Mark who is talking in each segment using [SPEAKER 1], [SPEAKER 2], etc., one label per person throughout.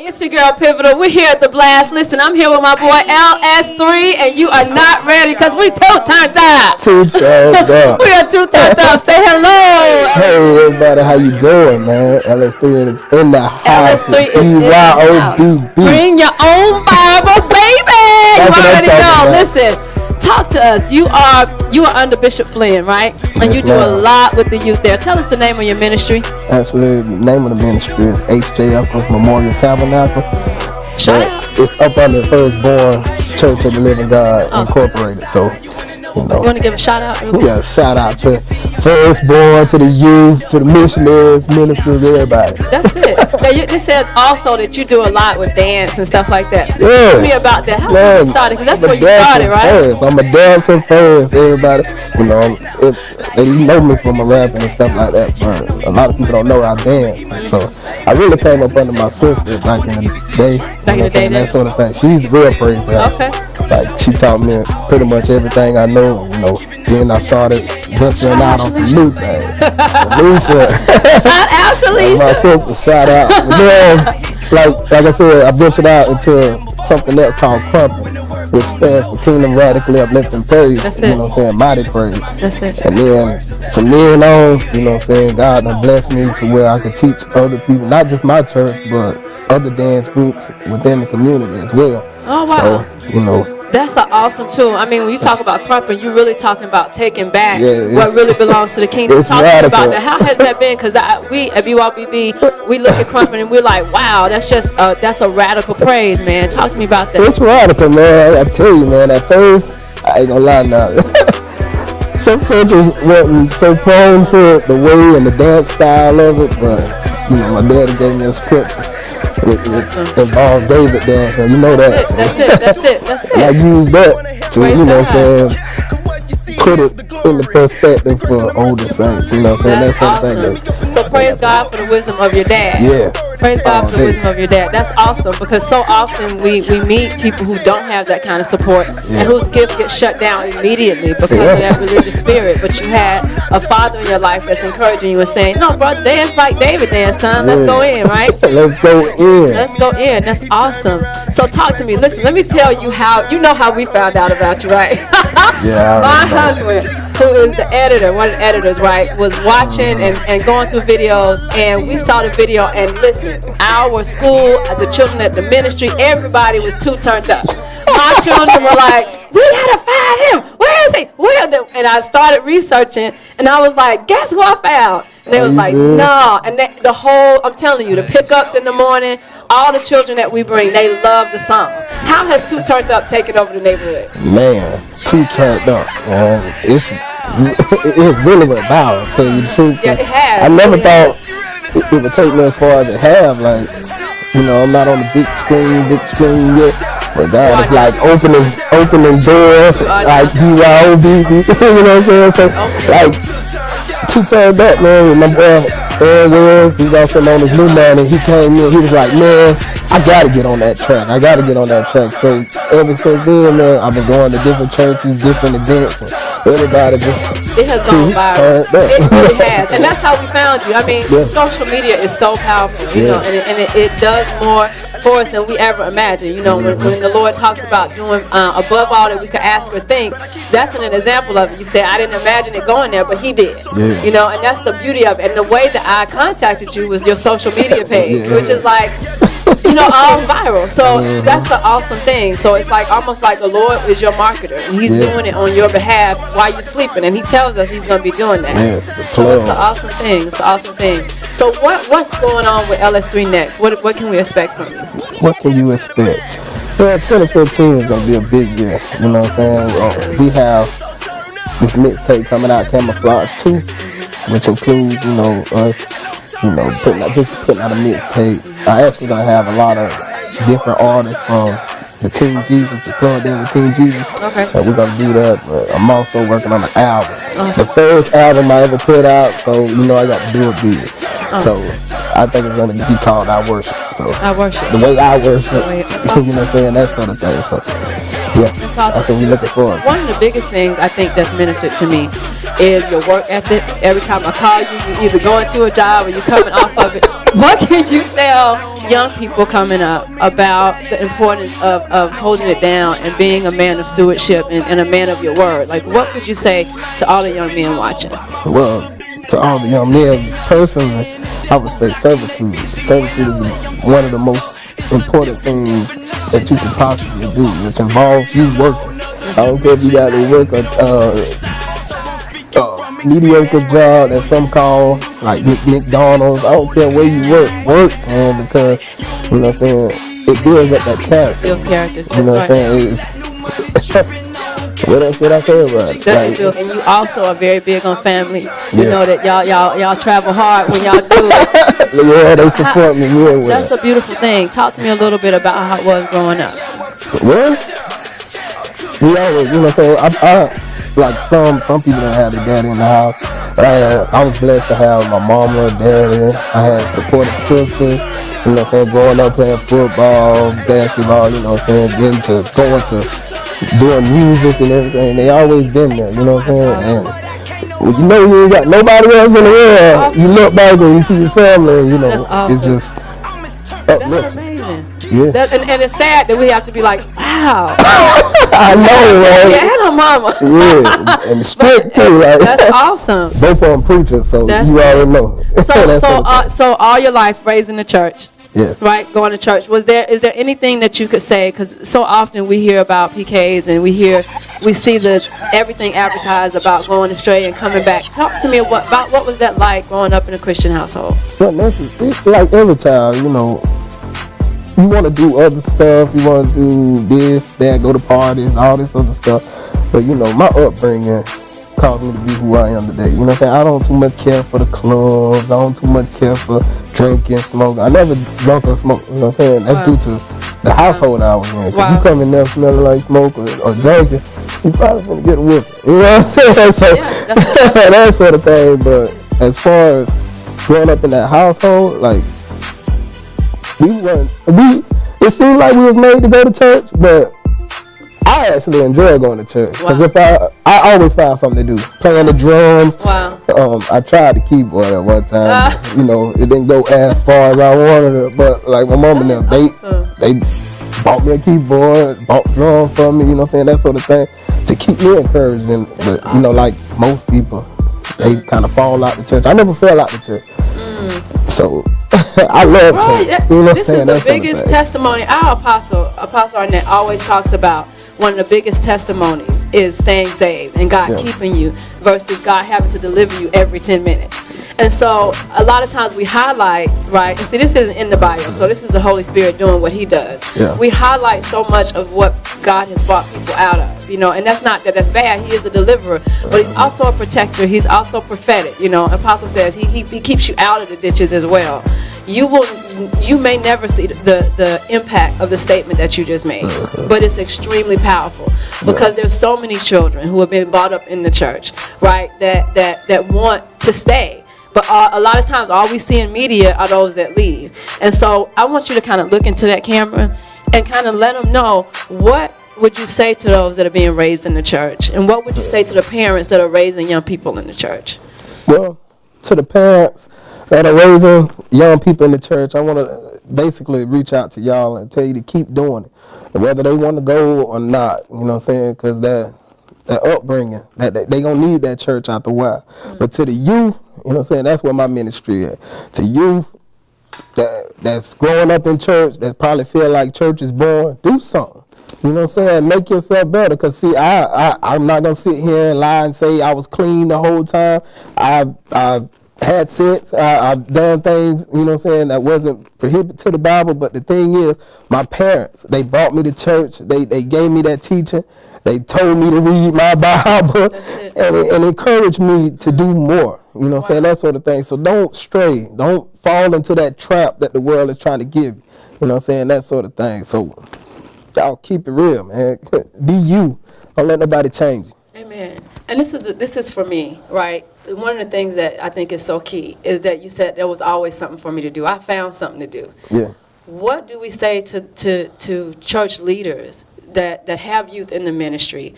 [SPEAKER 1] It's your girl Pivotal. We're here at the Blast. Listen, I'm here with my boy LS3, and you are not ready because we too turned up.
[SPEAKER 2] Too turned up.
[SPEAKER 1] We are too turned up. Say hello.
[SPEAKER 2] Hey everybody, how you doing, man? LS3 is in the house.
[SPEAKER 1] LS3 is in the house.
[SPEAKER 2] BYOBB.
[SPEAKER 1] Bring your own Bible, baby. You already know. Listen, talk to us. You are under Bishop Flynn, right? And you do a lot with the youth there. Tell us the name of your ministry.
[SPEAKER 2] Absolutely. The name of the ministry is HJF Memorial Tabernacle.
[SPEAKER 1] Shout out.
[SPEAKER 2] It's up under the Firstborn Church of the Living God Incorporated. So, you
[SPEAKER 1] want to give a shout out?
[SPEAKER 2] Yeah, shout out to Firstborn, to the youth, to the missionaries, ministers, everybody.
[SPEAKER 1] That's it. Now, this says also that you do a lot with dance and stuff like that.
[SPEAKER 2] Yeah.
[SPEAKER 1] Tell me about that. How did you start? Because that's where you started, right?
[SPEAKER 2] First. I'm a dancer first. Everybody, you know, they know me from my rapping and stuff like that. But a lot of people don't know I dance. So I really came up under my sister back in the day.
[SPEAKER 1] Back in the day,
[SPEAKER 2] that sort of thing. She's real praise God.
[SPEAKER 1] Okay.
[SPEAKER 2] Like she taught me pretty much everything I know. You know, then I started venturing out on some new things. Alicia.
[SPEAKER 1] Shout out, Shalisha.
[SPEAKER 2] My sister, shout out. Like I said, I ventured out into something else called Crumpin', which stands for Kingdom Radically Uplifting Praise.
[SPEAKER 1] That's
[SPEAKER 2] you
[SPEAKER 1] it.
[SPEAKER 2] know what I'm saying? Mighty praise.
[SPEAKER 1] That's it.
[SPEAKER 2] And then from then on, you know what I'm saying, God done blessed me to where I could teach other people, not just my church, but other dance groups within the community as well.
[SPEAKER 1] Oh, wow.
[SPEAKER 2] So, you know.
[SPEAKER 1] That's awesome too. I mean, when you talk about crumping, you're really talking about taking back what really belongs to the kingdom. Talk to me about that. How has that been? Because we at BYOBB, we look at crumping and we're like, wow, that's just that's a radical praise, man. Talk to me about that.
[SPEAKER 2] It's radical, man. I tell you, man. At first, I ain't gonna lie now. Some churches wasn't so prone to the way and the dance style of it, but you know, my daddy gave me a scripture. It involved David dancing, you know that.
[SPEAKER 1] That's it.
[SPEAKER 2] And I used that to, you know what I'm saying, put it in the perspective for older saints, you know what I'm saying?
[SPEAKER 1] That's awesome. So praise God for the wisdom of your dad.
[SPEAKER 2] Yeah.
[SPEAKER 1] Praise God for the wisdom of your dad. That's awesome, because so often we meet people who don't have that kind of support and whose gift gets shut down immediately because of that religious spirit. But you had a father in your life that's encouraging you and saying, no, bro, dance like David danced, son. Let's go in, right?
[SPEAKER 2] Let's go in.
[SPEAKER 1] Let's go in. That's awesome. So talk to me. Listen, let me tell you how we found out about you, right?
[SPEAKER 2] Yeah.
[SPEAKER 1] My husband, who is the editor, one of the editors, right, was watching and going through videos, and we saw the video, and listen, our school, the children at the ministry, everybody was too turned up. My children were like, we gotta find him. Where is he? And I started researching, and I was like, guess who I found? And they was like, no. And I'm telling you, the pickups in the morning, all the children that we bring, they love the song. How has Too Turned Up taken over the neighborhood?
[SPEAKER 2] Man, Too Turned Up, man. It's really about, to tell you the truth.
[SPEAKER 1] Yeah, it has.
[SPEAKER 2] I never thought it would take me as far as it have. Like, you know, I'm not on the big screen yet. But God is like opening doors, like BYOBB, you know what I'm saying? So, like, Too Turned Up, man, with my boy Aaron Wills, he's also known as New Man, and he came in, he was like, man, I gotta get on that track. So, ever since then, man, I've been going to different churches, different events, and everybody just...
[SPEAKER 1] It has gone viral. It really has. And that's how we found you. I mean, social media is so powerful, you know, and it does more for us than we ever imagined. You know, when the Lord talks about doing above all that we could ask or think, that's an example of it. You say, I didn't imagine it going there, but he did. Yeah. You know, and that's the beauty of it. And the way that I contacted you was your social media page, which is like, you know, all viral. So that's the awesome thing. So it's like almost like the Lord is your marketer, and he's doing it on your behalf while you're sleeping, and he tells us he's going to be doing that. So it's an awesome thing. So what's going on with LS3 next? What can we expect from you?
[SPEAKER 2] What can you expect? Well, 2015 is going to be a big year. You know what I'm saying? We have this mixtape coming out, Camouflage 2, which includes, you know, us, you know, putting out a mixtape. I actually gonna have a lot of different artists from the Team Jesus, the plugged in with Team Jesus. Okay. And we're gonna do that. But I'm also working on an album. The first album I ever put out, so you know I got to do it big. So I think it's gonna be called I Worship. So I Worship. The way I worship. You know what I'm saying? That sort of thing. So yeah, that's awesome. That's what we're looking for.
[SPEAKER 1] One of the biggest things I think that's ministered to me is your work ethic. Every time I call you, you're either going to a job or you're coming off of it. What can you tell young people coming up about the importance of holding it down and being a man of stewardship and a man of your word? Like, what would you say to all the young men watching?
[SPEAKER 2] Well, to all the young men, personally, I would say servitude. Servitude is one of the most important things that you can possibly do, which involves you working. I don't care if you got to work a mediocre job that some call like McDonald's. I don't care where you work, man, because, you know what I'm saying, it builds up that character.
[SPEAKER 1] Builds character.
[SPEAKER 2] You know what I'm saying? What else did I say about it?
[SPEAKER 1] Like, and you also are very big on family. You know that y'all travel hard when y'all do it.
[SPEAKER 2] Yeah, they support me real well.
[SPEAKER 1] That's a beautiful thing. Talk to me a little bit about how it was growing up.
[SPEAKER 2] Well, we always, you know, so I like some people that had a daddy in the house. But I was blessed to have my mama, daddy. I had supportive sisters. You know what I'm saying? Growing up playing football, basketball. You know what I'm saying? Getting to going to doing music and everything. They always been there. You know what I'm saying? And when you know you ain't got nobody else in the world, you look back and you see your family. And, you know, it's just
[SPEAKER 1] that's amazing.
[SPEAKER 2] Yeah.
[SPEAKER 1] And it's sad that we have to be like, wow.
[SPEAKER 2] I know, right?
[SPEAKER 1] Yeah, and her mama.
[SPEAKER 2] Yeah, and strict too, right?
[SPEAKER 1] That's awesome.
[SPEAKER 2] Both of them preachers, so you already know.
[SPEAKER 1] So all your life raised in the church.
[SPEAKER 2] Yes.
[SPEAKER 1] Right, going to church. Is there anything that you could say? Because so often we hear about PKs and we see everything advertised about going astray and coming back. Talk to me about what was that like growing up in a Christian household?
[SPEAKER 2] Well, it's like every child, you know. You want to do other stuff. You want to do this, that, go to parties, all this other stuff. But you know, my upbringing caused me to be who I am today. You know what I'm saying? I don't too much care for the clubs. I don't too much care for drinking, smoking. I never drunk or smoked. You know what I'm saying? That's due to the household I was in. If you come in there smelling like smoke or drinking, you probably gonna get a whipping. You know what I'm saying? So that sort of thing. But as far as growing up in that household, like it seemed like we was made to go to church, but I actually enjoy going to church because if I always found something to do, playing the drums.
[SPEAKER 1] Wow.
[SPEAKER 2] I tried the keyboard at one time. You know, it didn't go as far as I wanted it, but like my mom and them, they bought me a keyboard, bought drums for me. You know what I'm saying? That sort of thing to keep me encouraged. But you know, like most people, they kind of fall out the church. I never fell out the church, so. I love church. You know
[SPEAKER 1] this is the biggest testimony. Our Apostle Arnett always talks about one of the biggest testimonies is staying saved and God keeping you versus God having to deliver you every 10 minutes. And so a lot of times we highlight, right? And see, this isn't in the bio, so this is the Holy Spirit doing what he does. Yeah. We highlight so much of what God has brought people out of, you know, and that's not that that's bad. He is a deliverer, but he's also a protector. He's also prophetic, you know. Apostle says he keeps you out of the ditches as well. You may never see the impact of the statement that you just made, but it's extremely powerful because there's so many children who have been brought up in the church, right, that want to stay. But a lot of times all we see in media are those that leave. And so I want you to kind of look into that camera and kind of let them know, what would you say to those that are being raised in the church? And what would you say to the parents that are raising young people in the church? Well,
[SPEAKER 2] to the parents that are raising young people in the church, I want to basically reach out to y'all and tell you to keep doing it, whether they want to go or not. You know what I'm saying? Because that upbringing, that they gonna need that church after a while. But to the youth, you know what I'm saying, that's where my ministry is. To youth that's growing up in church, that probably feel like church is boring, do something. You know what I'm saying? Make yourself better. Because see, I'm not gonna sit here and lie and say I was clean the whole time. I've had sense. I've done things, you know what I'm saying, that wasn't prohibited to the Bible. But the thing is, my parents, they brought me to church. They gave me that teaching. They told me to read my Bible and encouraged me to do more. You know what I'm saying? That sort of thing. So don't stray. Don't fall into that trap that the world is trying to give you. You know what I'm saying? That sort of thing. So y'all keep it real, man. Be you. Don't let nobody change you.
[SPEAKER 1] Amen. And this is for me, right? One of the things that I think is so key is that you said there was always something for me to do. I found something to do.
[SPEAKER 2] Yeah.
[SPEAKER 1] What do we say to church leaders that have youth in the ministry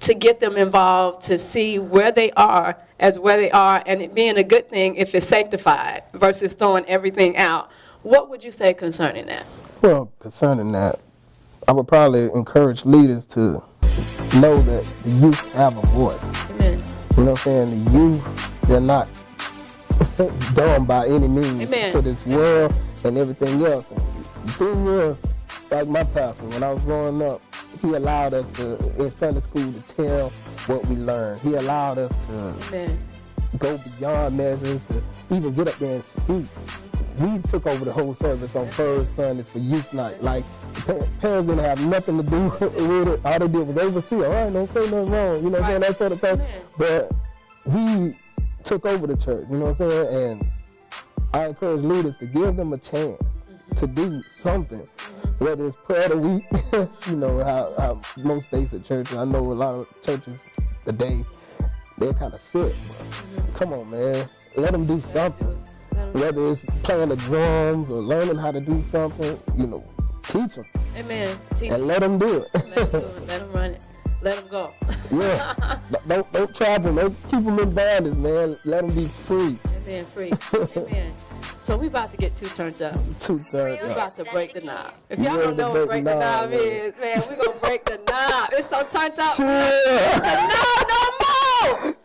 [SPEAKER 1] to get them involved, to see where they are as where they are, and it being a good thing if it's sanctified versus throwing everything out. What would you say concerning that?
[SPEAKER 2] Well, concerning that, I would probably encourage leaders to know that the youth have a voice.
[SPEAKER 1] Amen.
[SPEAKER 2] You know what I'm saying? The youth, they're not dumb by any means.
[SPEAKER 1] Amen.
[SPEAKER 2] To this world and everything else. And the thing is, like my pastor, when I was growing up, he allowed us to, in Sunday school, to tell what we learned. He allowed us to
[SPEAKER 1] Amen.
[SPEAKER 2] go beyond measures, to even get up there and speak. We took over the whole service on first Sundays for youth night. Like, parents didn't have nothing to do with it. All they did was oversee. All right, don't say nothing wrong. You know what I'm saying? That sort of thing. But we took over the church, you know what I'm saying? And I encourage leaders to give them a chance to do something. Whether it's prayer of the week, you know, how most basic churches, I know a lot of churches today, they're kind of sick. Come on, man. Let them do something. Whether it's playing the drums or learning how to do something, you know, teach them.
[SPEAKER 1] Amen. Teach
[SPEAKER 2] and let them do it.
[SPEAKER 1] Let them run it. Let them go.
[SPEAKER 2] Yeah. Don't trap them. Don't keep them in bondage, man. Let them be free.
[SPEAKER 1] Amen. Free. Amen. So we about to get too turned up.
[SPEAKER 2] We're
[SPEAKER 1] about to break the knob. If y'all don't know what break the knob is, man, we're going to break the knob. It's so turned up. The knob no more.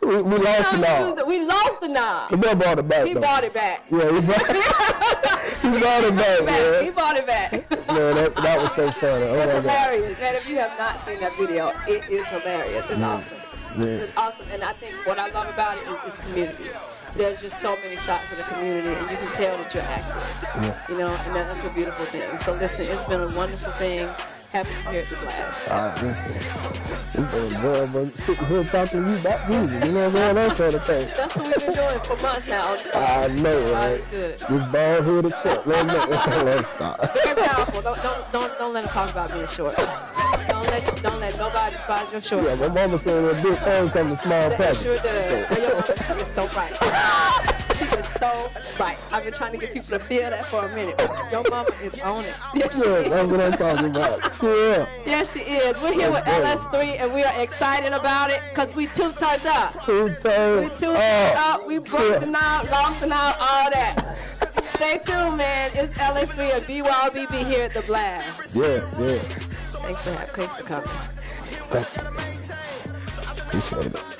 [SPEAKER 2] We lost the knob.
[SPEAKER 1] We lost the knob.
[SPEAKER 2] He brought it back.
[SPEAKER 1] He brought it back.
[SPEAKER 2] Yeah, he brought it back, man.
[SPEAKER 1] He brought it back.
[SPEAKER 2] Man, that was so funny.
[SPEAKER 1] It's hilarious. Man, if you have not seen that video, it is hilarious. It's awesome. Yeah. It's awesome. And I think what I love about it is community. There's just so many shots for the community, and you can tell that you're active. You know, and that's a beautiful thing. So listen, it's been a wonderful thing having you here at the Blast.
[SPEAKER 2] It's been enjoyable sitting here talking to you about Jesus. You know what I'm saying? That sort of thing.
[SPEAKER 1] That's what we've been doing for months now.
[SPEAKER 2] I know, right?
[SPEAKER 1] Good.
[SPEAKER 2] This bald-headed shit. Let's stop.
[SPEAKER 1] Very powerful. Don't let them talk about being short. Don't let nobody spot your short.
[SPEAKER 2] Yeah, my mama said a big thing comes to small package.
[SPEAKER 1] Sure does. Your mama, she is so bright. She is so bright. I've been trying to get people to feel that for a minute. Your mama is on it. Yes, she is.
[SPEAKER 2] That's what I'm talking about. Sure.
[SPEAKER 1] Yes, she is. We're here with LS3, and we are excited about it because we too turned up.
[SPEAKER 2] We too turned
[SPEAKER 1] up. We broke the knob, lost the knob, all that. Stay tuned, man. It's LS3 and BYOBB here at the Blast.
[SPEAKER 2] Yeah.
[SPEAKER 1] Thanks for coming.
[SPEAKER 2] Thank you. Appreciate it.